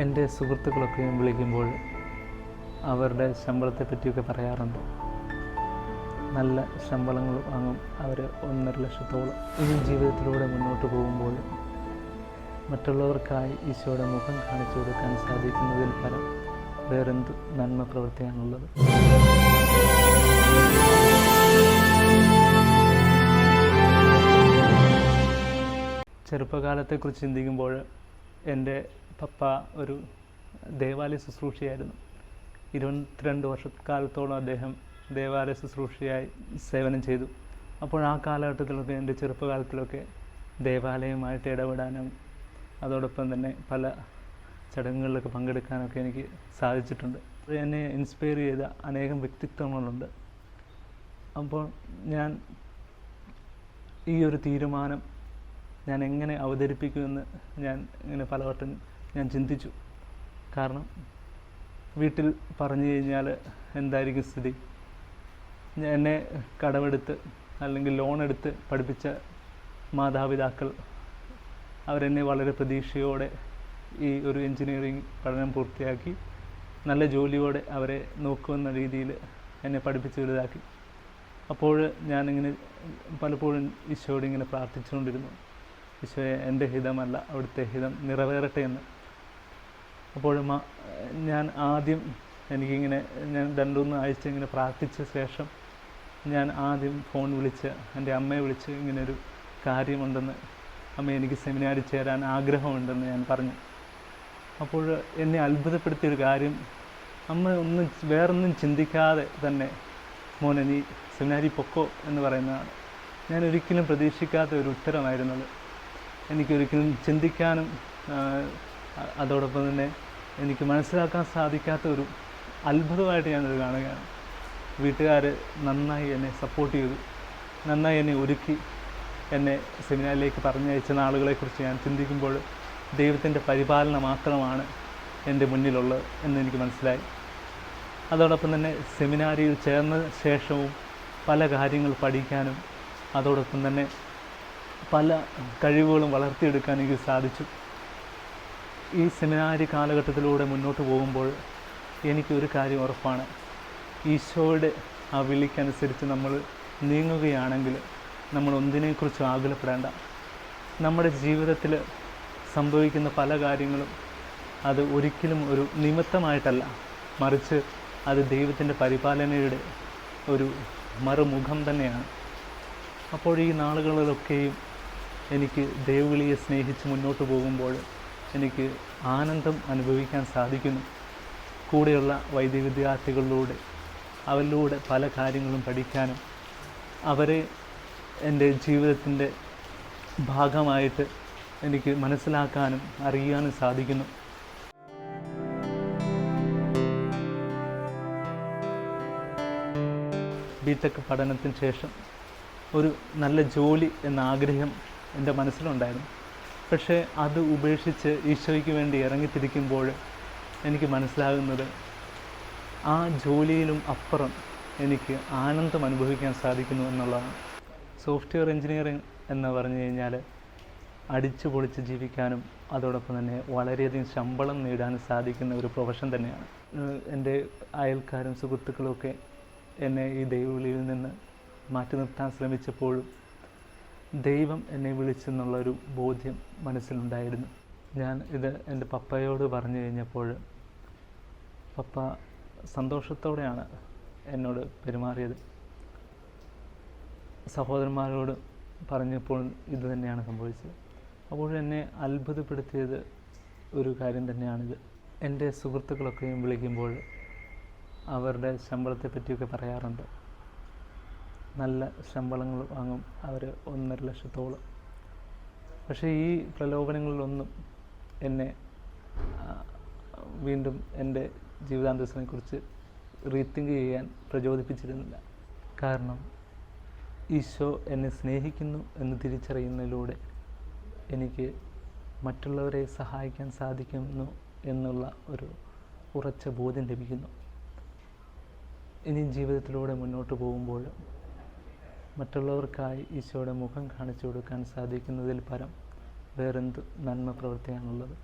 എൻ്റെ സുഹൃത്തുക്കളൊക്കെയും വിളിക്കുമ്പോൾ അവരുടെ ശമ്പളത്തെ പറ്റിയൊക്കെ പറയാറുണ്ട്. നല്ല ശമ്പളങ്ങൾ വാങ്ങും അവർ, 1.5 ലക്ഷത്തോളം. ഈ ജീവിതത്തിലൂടെ മുന്നോട്ട് പോകുമ്പോൾ മറ്റുള്ളവർക്കായി ഈശോയുടെ മുഖം കാണിച്ചു കൊടുക്കാൻ സാധിക്കുന്നതിൽ പരം വേറെന്ത് നന്മ പ്രവൃത്തിയാണുള്ളത്. ചെറുപ്പകാലത്തെക്കുറിച്ച് ചിന്തിക്കുമ്പോൾ എൻ്റെ പപ്പ ഒരു ദേവാലയ ശുശ്രൂഷയായിരുന്നു. 22 വർഷക്കാലത്തോളം അദ്ദേഹം ദേവാലയ ശുശ്രൂഷയായി സേവനം ചെയ്തു. അപ്പോൾ ആ കാലഘട്ടത്തിലൊക്കെ, എൻ്റെ ചെറുപ്പകാലത്തിലൊക്കെ ദേവാലയവുമായിട്ട് ഇടപെടാനും അതോടൊപ്പം തന്നെ പല ചടങ്ങുകളിലൊക്കെ പങ്കെടുക്കാനൊക്കെ എനിക്ക് സാധിച്ചിട്ടുണ്ട്. എന്നെ ഇൻസ്പയർ ചെയ്ത അനേകം വ്യക്തിത്വങ്ങളുണ്ട്. അപ്പോൾ ഞാൻ ഈ ഒരു തീരുമാനം ഞാൻ എങ്ങനെ അവതരിപ്പിക്കുമെന്ന് ഞാൻ ഇങ്ങനെ പലവട്ടം ഞാൻ ചിന്തിച്ചു. കാരണം വീട്ടിൽ പറഞ്ഞു കഴിഞ്ഞാൽ എന്തായിരിക്കും സ്ഥിതി? എന്നെ കടമെടുത്ത് അല്ലെങ്കിൽ ലോൺ എടുത്ത് പഠിപ്പിച്ച മാതാപിതാക്കൾ അവരെന്നെ വളരെ പ്രതീക്ഷയോടെ ഈ ഒരു എൻജിനീയറിംഗ് പഠനം പൂർത്തിയാക്കി നല്ല ജോലിയോടെ അവരെ നോക്കുമെന്ന രീതിയിൽ എന്നെ പഠിപ്പിച്ച് വലുതാക്കി. അപ്പോൾ ഞാനിങ്ങനെ പലപ്പോഴും ഈശോയോട് ഇങ്ങനെ പ്രാർത്ഥിച്ചുകൊണ്ടിരുന്നു, ഈശോയെ, എൻ്റെ ഹിതമല്ല അവിടുത്തെ ഹിതം നിറവേറട്ടെ എന്ന്. അപ്പോൾ ഞാൻ ആദ്യം എനിക്കിങ്ങനെ ഞാൻ 2-3 ആഴ്ച ഇങ്ങനെ പ്രാർത്ഥിച്ച ശേഷം ഞാൻ ആദ്യം ഫോൺ വിളിച്ച് എൻ്റെ അമ്മയെ വിളിച്ച് ഇങ്ങനൊരു കാര്യമുണ്ടെന്ന്, അമ്മ എനിക്ക് സെമിനാരിൽ ചേരാൻ ആഗ്രഹമുണ്ടെന്ന് ഞാൻ പറഞ്ഞു. അപ്പോൾ എന്നെ അത്ഭുതപ്പെടുത്തിയൊരു കാര്യം, അമ്മ വേറൊന്നും ചിന്തിക്കാതെ തന്നെ മോനെ നീ സെമിനാരിൽ പൊക്കോ എന്ന് പറയുന്നതാണ്. ഞാൻ ഒരിക്കലും പ്രതീക്ഷിക്കാത്ത ഒരു ഉത്തരമായിരുന്നത്. എനിക്കൊരിക്കലും ചിന്തിക്കാനും അതോടൊപ്പം തന്നെ എനിക്ക് മനസ്സിലാക്കാൻ സാധിക്കാത്ത ഒരു അത്ഭുതമായിട്ട് ഞാനത് കാണുകയാണ്. വീട്ടുകാർ നന്നായി എന്നെ സപ്പോർട്ട് ചെയ്തു, നന്നായി എന്നെ ഒരുക്കി എന്നെ സെമിനാറിലേക്ക് പറഞ്ഞയച്ച നാളുകളെക്കുറിച്ച് ഞാൻ ചിന്തിക്കുമ്പോൾ ദൈവത്തിൻ്റെ പരിപാലന മാത്രമാണ് എൻ്റെ മുന്നിലുള്ളത് എന്നെനിക്ക് മനസ്സിലായി. അതോടൊപ്പം തന്നെ സെമിനാരിയിൽ ചേർന്ന ശേഷവും പല കാര്യങ്ങൾ പഠിക്കാനും അതോടൊപ്പം തന്നെ പല കഴിവുകളും വളർത്തിയെടുക്കാൻ എനിക്ക് സാധിച്ചു. ഈ സെമിനാരി കാലഘട്ടത്തിലൂടെ മുന്നോട്ട് പോകുമ്പോൾ എനിക്കൊരു കാര്യം ഉറപ്പാണ്, ഈശോയുടെ ആ വിളിക്കനുസരിച്ച് നമ്മൾ നീങ്ങുകയാണെങ്കിൽ നമ്മൾ ഒന്നിനെക്കുറിച്ചും ആകുലപ്പെടേണ്ട. നമ്മുടെ ജീവിതത്തിൽ സംഭവിക്കുന്ന പല കാര്യങ്ങളും അത് ഒരിക്കലും ഒരു നിമിത്തമായിട്ടല്ല, മറിച്ച് അത് ദൈവത്തിൻ്റെ പരിപാലനയുടെ ഒരു മറുമുഖം തന്നെയാണ്. അപ്പോൾ ഈ നാളുകളിലൊക്കെയും എനിക്ക് ദൈവവിളിയെ സ്നേഹിച്ച് മുന്നോട്ട് പോകുമ്പോൾ എനിക്ക് ആനന്ദം അനുഭവിക്കാൻ സാധിക്കുന്നു. കൂടെയുള്ള വൈദിക വിദ്യാർത്ഥികളിലൂടെ അവരിലൂടെ പല കാര്യങ്ങളും പഠിക്കാനും അവരെ എൻ്റെ ജീവിതത്തിൻ്റെ ഭാഗമായിട്ട് എനിക്ക് മനസ്സിലാക്കാനും അറിയാനും സാധിക്കുന്നു. ബിടെക് പഠനത്തിന് ശേഷം ഒരു നല്ല ജോലി എന്ന ആഗ്രഹം എൻ്റെ മനസ്സിലുണ്ടായിരുന്നു. പക്ഷേ അത് ഉപേക്ഷിച്ച് ഈശോയ്ക്ക് വേണ്ടി ഇറങ്ങിത്തിരിക്കുമ്പോൾ എനിക്ക് മനസ്സിലാകുന്നത് ആ ജോലിയിലും അപ്പുറം എനിക്ക് ആനന്ദം അനുഭവിക്കാൻ സാധിക്കുന്നു എന്നുള്ളതാണ്. സോഫ്റ്റ്വെയർ എൻജിനീയറിംഗ് എന്ന് പറഞ്ഞു കഴിഞ്ഞാൽ അടിച്ചു പൊളിച്ച് ജീവിക്കാനും അതോടൊപ്പം തന്നെ വളരെയധികം ശമ്പളം നേടാനും സാധിക്കുന്ന ഒരു പ്രൊഫഷൻ തന്നെയാണ്. എൻ്റെ അയൽക്കാരും സുഹൃത്തുക്കളുമൊക്കെ എന്നെ ഈ ദൈവവിളിയിൽ നിന്ന് മാറ്റി നിർത്താൻ ശ്രമിച്ചപ്പോഴും ദൈവം എന്നെ വിളിച്ചെന്നുള്ളൊരു ബോധ്യം മനസ്സിലുണ്ടായിരുന്നു. ഞാൻ ഇത് എൻ്റെ പപ്പയോട് പറഞ്ഞു കഴിഞ്ഞപ്പോൾ പപ്പ സന്തോഷത്തോടെയാണ് എന്നോട് പെരുമാറിയത്. സഹോദരന്മാരോട് പറഞ്ഞപ്പോൾ ഇത് തന്നെയാണ് സംഭവിച്ചത്. അപ്പോൾ എന്നെ അത്ഭുതപ്പെടുത്തിയത് ഒരു കാര്യം തന്നെയാണിത്. എൻ്റെ സുഹൃത്തുക്കളൊക്കെയും വിളിക്കുമ്പോൾ അവരുടെ ശമ്പളത്തെ പറ്റിയൊക്കെ പറയാറുണ്ട്. നല്ല ശമ്പളങ്ങൾ വാങ്ങും അവർ, 1.5 ലക്ഷത്തോളം. പക്ഷേ ഈ പ്രലോഭനങ്ങളിലൊന്നും എന്നെ വീണ്ടും എൻ്റെ ജീവിതാന്തസ്സിനെക്കുറിച്ച് റീതിങ്ക് ചെയ്യാൻ പ്രചോദിപ്പിച്ചിരുന്നില്ല. കാരണം ഈശോ എന്നെ സ്നേഹിക്കുന്നു എന്ന് തിരിച്ചറിയുന്നതിലൂടെ എനിക്ക് മറ്റുള്ളവരെ സഹായിക്കാൻ സാധിക്കുന്നു എന്നുള്ള ഒരു ഉറച്ച ബോധ്യം ലഭിക്കുന്നു. ഇനി ജീവിതത്തിലൂടെ മുന്നോട്ട് പോകുമ്പോൾ മറ്റുള്ളവർക്കായി ഈശോയുടെ മുഖം കാണിച്ചു കൊടുക്കാൻ സാധിക്കുന്നതിൽ പരം വേറെന്ത് നന്മ പ്രവൃത്തിയാണുള്ളത്.